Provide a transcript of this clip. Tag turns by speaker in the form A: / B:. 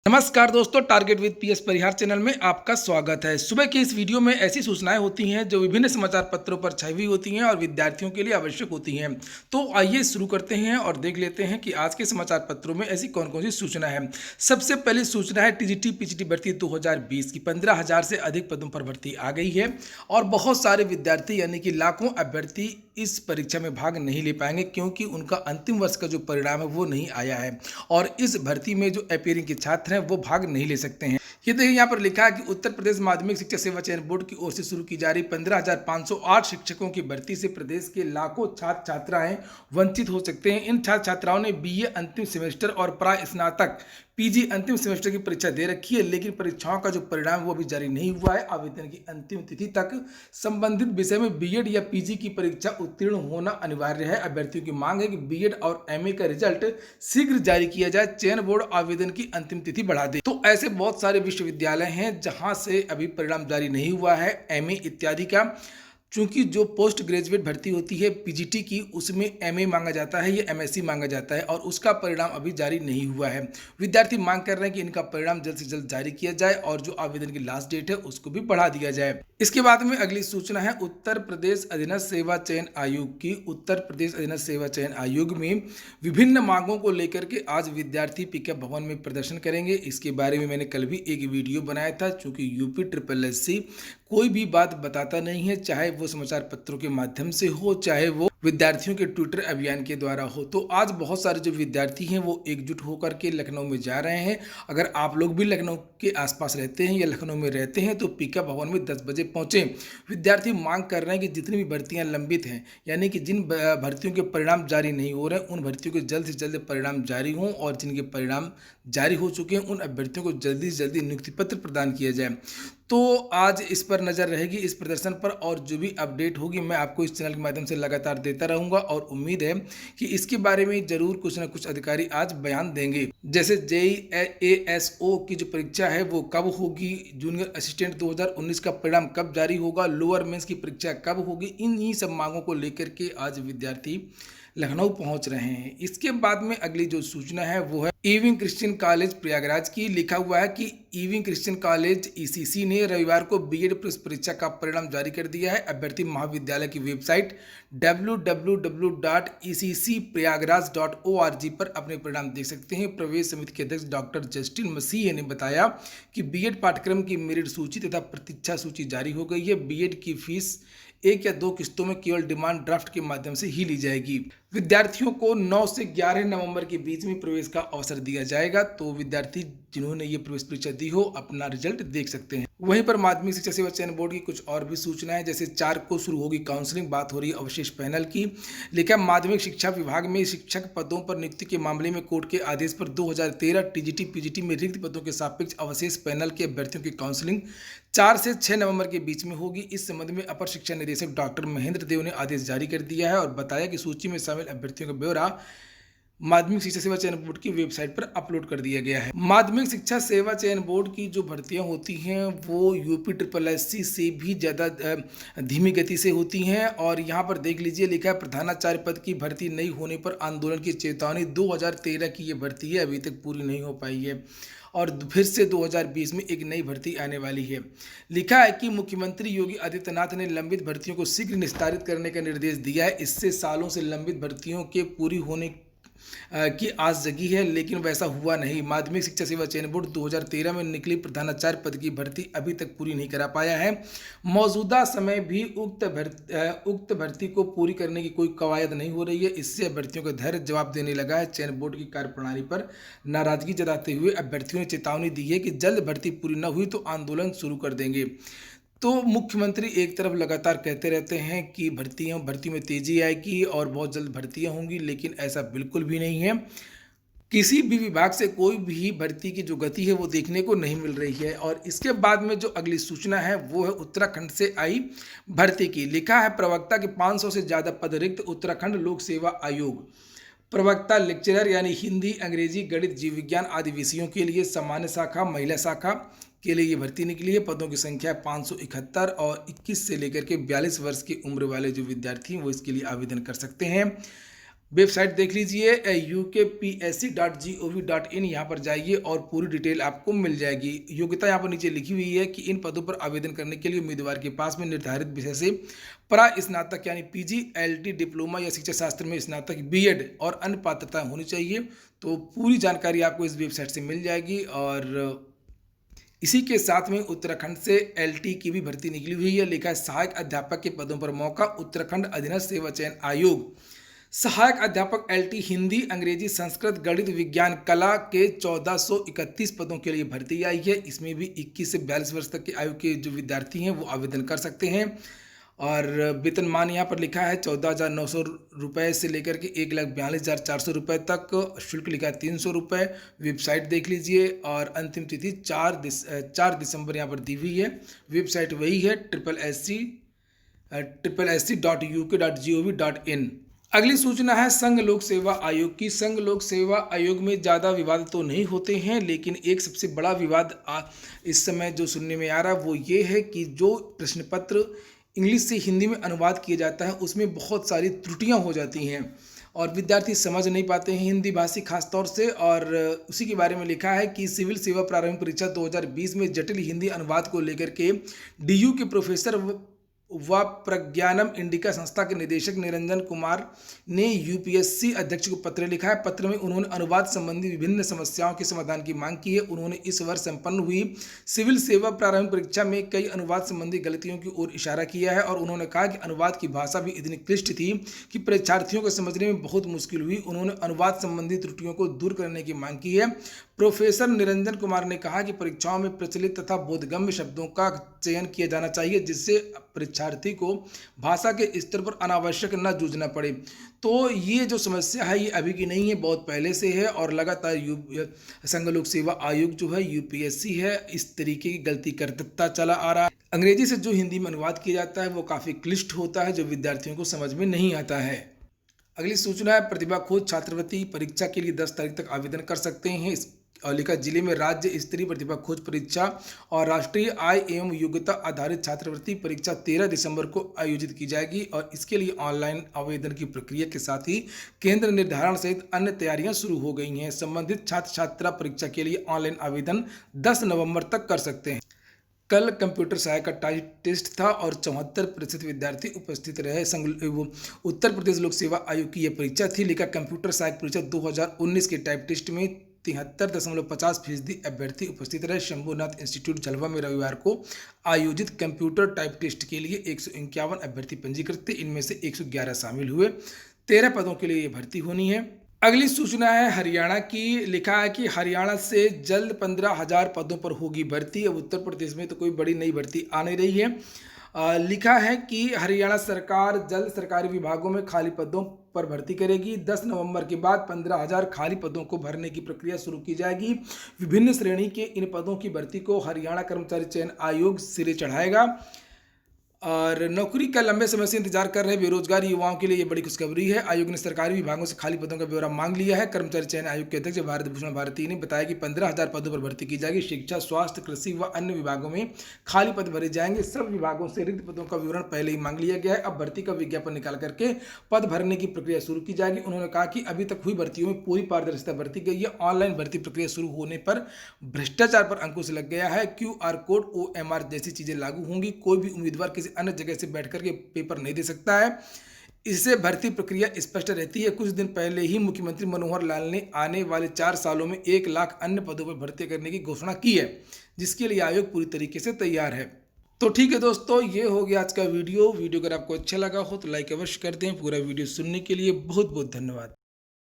A: नमस्कार दोस्तों, target with PS Parihar channel में आपका स्वागत है। सुबह की इस वीडियो में ऐसी सूचनाएं होती हैं जो विभिन्न समाचार पत्रों पर छाई हुई होती हैं और विद्यार्थियों के लिए आवश्यक होती हैं। तो आइए शुरू करते हैं और देख लेते हैं कि आज के समाचार पत्रों में ऐसी कौन कौन सी सूचना है। सबसे पहली सूचना है टीजीटी पीजीटी भर्ती 2020 की 15,000 से अधिक पदों पर भर्ती आ गई है और बहुत सारे विद्यार्थी यानी कि लाखों अभ्यर्थी इस परीक्षा में भाग नहीं ले पाएंगे क्योंकि उनका अंतिम वर्ष का जो परिणाम है वो नहीं आया है और इस भर्ती में जो अपेयरिंग के छात्र हैं वो भाग नहीं ले सकते हैं। ये देखिए यहाँ पर लिखा है कि उत्तर प्रदेश माध्यमिक शिक्षा सेवा चयन बोर्ड की ओर से शुरू की जा रही 15,508 शिक्षकों की भर्ती से प्रदेश के लाखों छात्र छात्राएं वंचित हो सकते हैं। इन छात्र छात्राओं ने बीए अंतिम सेमेस्टर और प्राय स्नातक पीजी अंतिम सेमेस्टर की परीक्षा दे रखी है, लेकिन परीक्षाओं का जो परिणाम वो अभी जारी नहीं हुआ है। आवेदन की अंतिम तिथि तक संबंधित विषय में बीएड या पीजी की परीक्षा उत्तीर्ण होना अनिवार्य है। अभ्यर्थियों की मांग है कि बीएड और एमए का रिजल्ट शीघ्र जारी किया जाए, चयन बोर्ड आवेदन की अंतिम तिथि बढ़ा दे। तो ऐसे बहुत सारे विश्वविद्यालय हैं जहां से अभी परिणाम जारी नहीं हुआ है एमए इत्यादि का। चूंकि जो पोस्ट ग्रेजुएट भर्ती होती है पीजीटी की उसमें एमए मांगा जाता है या एमएससी मांगा जाता है और उसका परिणाम अभी जारी नहीं हुआ है। विद्यार्थी मांग कर रहे हैं कि इनका परिणाम जल्द से जल्द जारी किया जाए और जो आवेदन की लास्ट डेट है उसको भी बढ़ा दिया जाए। इसके बाद में अगली सूचना है उत्तर प्रदेश अधीनस्थ सेवा चयन आयोग की। उत्तर प्रदेश अधीनस्थ सेवा चयन आयोग में विभिन्न मांगों को लेकर के आज विद्यार्थी पिकअप भवन में प्रदर्शन करेंगे। इसके बारे में मैंने कल भी एक वीडियो बनाया था। चूंकि यूपी SSSC कोई भी बात बताता नहीं है, चाहे वो समाचार पत्रों के माध्यम से हो चाहे वो विद्यार्थियों के ट्विटर अभियान के द्वारा हो। तो आज बहुत सारे जो विद्यार्थी हैं वो एकजुट होकर के लखनऊ में जा रहे हैं। अगर आप लोग भी लखनऊ के आसपास रहते हैं या लखनऊ में रहते हैं तो पिकअप भवन में 10 बजे पहुंचें। विद्यार्थी मांग कर रहे हैं कि जितनी भी भर्तियां लंबित हैं यानी कि जिन भर्तियों के परिणाम जारी नहीं हो रहे हैं उन भर्तियों के जल्द से जल्द परिणाम जारी हों और जिनके परिणाम जारी हो चुके हैं उन अभ्यर्थियों को जल्दी से जल्दी नियुक्ति पत्र प्रदान किया जाए। तो आज इस पर नज़र रहेगी, इस प्रदर्शन पर, और जो भी अपडेट होगी मैं आपको इस चैनल के माध्यम से लगातार देता रहूंगा और उम्मीद है कि इसके बारे में जरूर कुछ ना कुछ अधिकारी आज बयान देंगे। जैसे JEE-ASO की जो परीक्षा है वो कब होगी, जूनियर असिस्टेंट 2019 का परिणाम कब जारी होगा, लोअर मेंस की परीक्षा कब होगी, इन्हीं सब मांगों को लेकर के आज विद्यार्थी लखनऊ पहुंच रहे हैं। इसके बाद में अगली जो सूचना है वो है ईविंग क्रिश्चियन कॉलेज प्रयागराज की। लिखा हुआ है कि ईविंग क्रिश्चियन कॉलेज ECC ने रविवार को बीएड प्लस परीक्षा का परिणाम जारी कर दिया है। अभ्यर्थी महाविद्यालय की वेबसाइट www.ecc.prayagraj.org पर अपने परिणाम देख सकते हैं। प्रवेश समिति के अध्यक्ष डॉक्टर जस्टिन मसीह ने बताया कि बीएड पाठ्यक्रम की मेरिट सूची तथा प्रतीक्षा सूची जारी हो गई है। बीएड की फीस 1 या 2 किस्तों में केवल डिमांड ड्राफ्ट के माध्यम से ही ली जाएगी। विद्यार्थियों को 9 से 11 नवंबर के बीच में प्रवेश का अवसर दिया जाएगा। तो विद्यार्थी जिन्होंने ये प्रवेश परीक्षा दी हो अपना रिजल्ट देख सकते हैं। वहीं पर माध्यमिक शिक्षा सेवा चयन बोर्ड की कुछ और भी सूचनाएं, जैसे 4 को शुरू होगी काउंसलिंग, बात हो रही है अवशेष पैनल की। लिखा माध्यमिक शिक्षा विभाग में शिक्षक पदों पर नियुक्ति के मामले में कोर्ट के आदेश पर 2013 टीजीटी पीजीटी में रिक्त पदों के सापेक्ष अवशेष पैनल के अभ्यर्थियों की काउंसलिंग 4 से 6 नवंबर के बीच में होगी। इस संबंध में अपर शिक्षा निदेशक डॉक्टर महेंद्र देव ने आदेश जारी कर दिया है और बताया कि सूची में शामिल अभ्यर्थियों का ब्यौरा माध्यमिक शिक्षा सेवा चयन बोर्ड की वेबसाइट पर अपलोड कर दिया गया है। माध्यमिक शिक्षा सेवा चयन बोर्ड की जो भर्तियां होती हैं वो यूपी SSSC से भी ज़्यादा धीमी गति से होती हैं और यहाँ पर देख लीजिए, लिखा है प्रधानाचार्य पद की भर्ती नहीं होने पर आंदोलन की चेतावनी। 2013 की ये भर्ती है, अभी तक पूरी नहीं हो पाई है और फिर से 2020 में एक नई भर्ती आने वाली है। लिखा है कि मुख्यमंत्री योगी आदित्यनाथ ने लंबित भर्तियों को शीघ्र निस्तारित करने का निर्देश दिया है। इससे सालों से लंबित भर्तियों के पूरी होने की आस जगी है, लेकिन वैसा हुआ नहीं। माध्यमिक शिक्षा सेवा चयन बोर्ड 2013 में निकली प्रधानाचार्य पद की भर्ती अभी तक पूरी नहीं करा पाया है। मौजूदा समय भी उक्त भर्ती को पूरी करने की कोई कवायद नहीं हो रही है। इससे अभ्यर्थियों का धैर्य जवाब देने लगा है। चयन बोर्ड की कार्यप्रणाली पर नाराजगी जताते हुए अभ्यर्थियों ने चेतावनी दी है कि जल्द भर्ती पूरी न हुई तो आंदोलन शुरू कर देंगे। तो मुख्यमंत्री एक तरफ लगातार कहते रहते हैं कि भर्ती में तेजी आएगी और बहुत जल्द भर्तियां होंगी, लेकिन ऐसा बिल्कुल भी नहीं है। किसी भी विभाग से कोई भी भर्ती की जो गति है वो देखने को नहीं मिल रही है। और इसके बाद में जो अगली सूचना है वो है उत्तराखंड से आई भर्ती की। लिखा है प्रवक्ता के 500 से ज़्यादा पद रिक्त, उत्तराखंड लोक सेवा आयोग। प्रवक्ता लेक्चरर यानी हिंदी, अंग्रेजी, गणित, जीव विज्ञान आदि विषयों के लिए सामान्य शाखा, महिला शाखा के लिए ये भर्ती निकली है। पदों की संख्या 571 और 21 से लेकर के 42 वर्ष की उम्र वाले जो विद्यार्थी हैं वो इसके लिए आवेदन कर सकते हैं। वेबसाइट देख लीजिए ukpsc.gov.in, यहाँ पर जाइए और पूरी डिटेल आपको मिल जाएगी। योग्यता यहाँ पर नीचे लिखी हुई है कि इन पदों पर आवेदन करने के लिए उम्मीदवार के पास में निर्धारित विषय से स्नातक यानी पीजी, एलटी, डिप्लोमा या शिक्षा शास्त्र में स्नातक, बीएड और अन्य पात्रता होनी चाहिए। तो पूरी जानकारी आपको इस वेबसाइट से मिल जाएगी। और इसी के साथ में उत्तराखंड से एलटी की भी भर्ती निकली हुई है। लिखा है सहायक अध्यापक के पदों पर मौका, उत्तराखंड अधीनस्थ सेवा चयन आयोग। सहायक अध्यापक एलटी हिंदी, अंग्रेजी, संस्कृत, गणित, विज्ञान, कला के 1431 पदों के लिए भर्ती आई है। इसमें भी 21 से 42 वर्ष तक की आयु के जो विद्यार्थी हैं वो आवेदन कर सकते हैं। और वेतनमान यहाँ पर लिखा है 14,900 रुपये से लेकर के 1,42,400 रुपये तक। शुल्क लिखा है 300 रुपये। वेबसाइट देख लीजिए और अंतिम तिथि 4 दिसंबर यहाँ पर दी हुई है। वेबसाइट वही है SSC.uk.gov.in। अगली सूचना है संघ लोक सेवा आयोग की। संघ लोक सेवा आयोग में ज़्यादा विवाद तो नहीं होते हैं, लेकिन एक सबसे बड़ा विवाद इस समय जो सुनने में आ रहा है वो ये है कि जो प्रश्न पत्र इंग्लिश से हिंदी में अनुवाद किया जाता है उसमें बहुत सारी त्रुटियां हो जाती हैं और विद्यार्थी समझ नहीं पाते हैं हिंदी भाषी खासतौर से। और उसी के बारे में लिखा है कि सिविल सेवा प्रारंभिक परीक्षा 2020 में जटिल हिंदी अनुवाद को लेकर के डीयू के प्रोफेसर व प्रज्ञानम इंडिका संस्था के निदेशक निरंजन कुमार ने यूपीएससी अध्यक्ष को पत्र लिखा है। पत्र में उन्होंने अनुवाद संबंधी विभिन्न समस्याओं के समाधान की मांग की है। उन्होंने इस वर्ष संपन्न हुई सिविल सेवा प्रारंभिक परीक्षा में कई अनुवाद संबंधी गलतियों की ओर इशारा किया है और उन्होंने कहा कि अनुवाद की भाषा भी इतनी क्लिष्ट थी कि परीक्षार्थियों को समझने में बहुत मुश्किल हुई। उन्होंने अनुवाद संबंधी त्रुटियों को दूर करने की मांग की है। प्रोफेसर निरंजन कुमार ने कहा कि परीक्षाओं में प्रचलित तथा बोधगम्य शब्दों का चयन किया जाना चाहिए जिससे परीक्षार्थी को भाषा के स्तर पर अनावश्यक न जूझना पड़े। तो ये जो समस्या है ये अभी की नहीं है, बहुत पहले से है और लगातार संघ लोक सेवा आयोग जो है यूपीएससी है इस तरीके की गलती करता चला आ रहा है। अंग्रेजी से जो हिंदी में अनुवाद किया जाता है वो काफ़ी क्लिष्ट होता है जो विद्यार्थियों को समझ में नहीं आता है। अगली सूचना है प्रतिभा खोज छात्रवृत्ति परीक्षा के लिए 10 तारीख तक आवेदन कर सकते हैं। और लिखा जिले में राज्य स्तरीय प्रतिभा खोज परीक्षा और राष्ट्रीय आय एवं योग्यता आधारित छात्रवृत्ति परीक्षा 13 दिसंबर को आयोजित की जाएगी और इसके लिए ऑनलाइन आवेदन की प्रक्रिया के साथ ही केंद्र निर्धारण सहित अन्य तैयारियां शुरू हो गई हैं। संबंधित छात्र छात्रा परीक्षा के लिए ऑनलाइन आवेदन 10 नवंबर तक कर सकते हैं। कल कंप्यूटर सहायक का टाइप टेस्ट था और 74% विद्यार्थी उपस्थित रहे। उत्तर प्रदेश लोक सेवा आयोग की यह परीक्षा थी। लिखा कंप्यूटर सहायक परीक्षा 2019 के टाइप टेस्ट में 73.50% अभ्यर्थी उपस्थित रहे। शंभुनाथ इंस्टीट्यूट झलवा में रविवार को आयोजित कंप्यूटर टाइप टेस्ट के लिए 151 अभ्यर्थी पंजीकृत थे। इनमें से 111 शामिल हुए। 13 पदों के लिए ये भर्ती होनी है। अगली सूचना है हरियाणा की। लिखा है कि हरियाणा से जल्द 15,000 पदों पर होगी भर्ती। अब उत्तर प्रदेश में तो कोई बड़ी नई भर्ती आ नहीं रही है। लिखा है कि हरियाणा सरकार जल्द सरकारी विभागों में खाली पदों पर भर्ती करेगी। 10 नवंबर के बाद 15,000 खाली पदों को भरने की प्रक्रिया शुरू की जाएगी। विभिन्न श्रेणी के इन पदों की भर्ती को हरियाणा कर्मचारी चयन आयोग सिरे चढ़ाएगा। और नौकरी का लंबे समय से इंतजार कर रहे बेरोजगार युवाओं के लिए ये बड़ी खुशखबरी है। आयोग ने सरकारी विभागों से खाली पदों का ब्यौरा मांग लिया है। कर्मचारी चयन आयोग के अध्यक्ष भारत भूषण भारती ने बताया कि 15,000 पदों पर भर्ती की जाएगी। शिक्षा, स्वास्थ्य, कृषि व अन्य विभागों में खाली पद भरे जाएंगे। सब विभागों से रिक्त पदों का विवरण पहले ही मांग लिया गया है। अब भर्ती का विज्ञापन निकाल करके पद भरने की प्रक्रिया शुरू की जाएगी। उन्होंने कहा कि अभी तक हुई भर्तियों में पूरी पारदर्शिता बरती गई है। ऑनलाइन भर्ती प्रक्रिया शुरू होने पर भ्रष्टाचार पर अंकुश लग गया है। QR कोड, OMR जैसी चीजें लागू होंगी। कोई भी उम्मीदवार किसी अन्य जगह से बैठ करके पेपर नहीं दे सकता है। इससे भर्ती प्रक्रिया स्पष्ट रहती है। कुछ दिन पहले ही मुख्यमंत्री मनोहर लाल ने आने वाले 4 सालों में 1 लाख अन्य पदों पर भर्ती करने की घोषणा की है, जिसके लिए आयोग पूरी तरीके से तैयार है। तो ठीक है दोस्तों, ये हो गया आज का वीडियो। अगर आपको अच्छा लगा हो तो लाइक अवश्य कर दें। पूरा वीडियो सुनने के लिए बहुत बहुत धन्यवाद।